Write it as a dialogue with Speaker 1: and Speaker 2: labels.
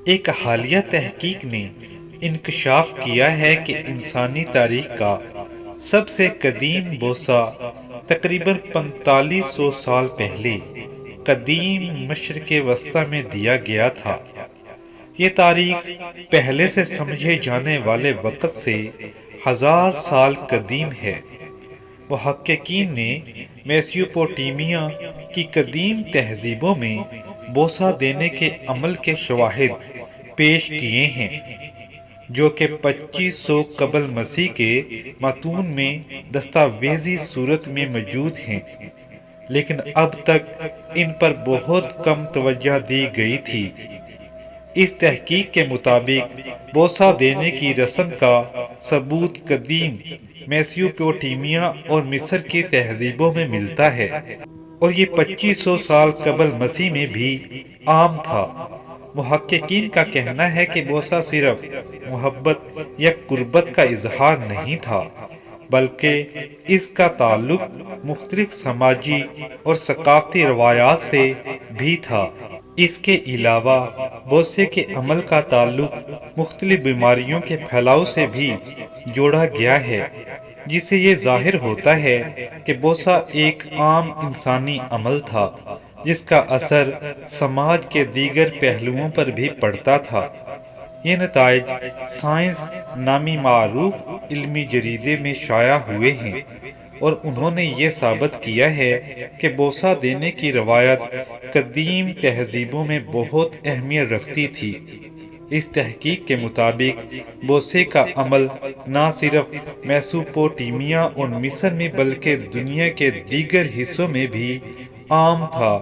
Speaker 1: ایک حالیہ تحقیق نے انکشاف کیا ہے کہ انسانی تاریخ کا سب سے قدیم بوسہ تقریباً 4500 سال پہلے قدیم مشرق وسطی میں دیا گیا تھا۔ یہ تاریخ پہلے سے سمجھے جانے والے وقت سے 1000 سال قدیم ہے۔ محققین نے میسوپوٹیمیا کی قدیم تہذیبوں میں بوسہ دینے کے عمل کے شواہد پیش کیے ہیں، جو کہ 2500 قبل مسیح کے متون میں دستاویزی صورت میں موجود ہیں، لیکن اب تک ان پر بہت کم توجہ دی گئی تھی۔ اس تحقیق کے مطابق بوسہ دینے کی رسم کا ثبوت قدیم میسوپوٹیمیا اور مصر کی تہذیبوں میں ملتا ہے، اور یہ 2500 سال قبل مسیح میں بھی عام تھا۔ محققین کا کہنا ہے کہ بوسہ صرف محبت یا قربت کا اظہار نہیں تھا، بلکہ اس کا تعلق مختلف سماجی اور ثقافتی روایات سے بھی تھا۔ اس کے علاوہ بوسے کے عمل کا تعلق مختلف بیماریوں کے پھیلاؤ سے بھی جوڑا گیا ہے، جس سے یہ ظاہر ہوتا ہے کہ بوسہ ایک عام انسانی عمل تھا جس کا اثر سماج کے دیگر پہلوؤں پر بھی پڑتا تھا۔ یہ نتائج سائنس نامی معروف علمی جریدے میں شائع ہوئے ہیں، اور انہوں نے یہ ثابت کیا ہے کہ بوسہ دینے کی روایت قدیم تہذیبوں میں بہت اہمیت رکھتی تھی۔ اس تحقیق کے مطابق بوسے کا عمل نہ صرف میسوپوٹیمیا اور مصر میں بلکہ دنیا کے دیگر حصوں میں بھی عام تھا،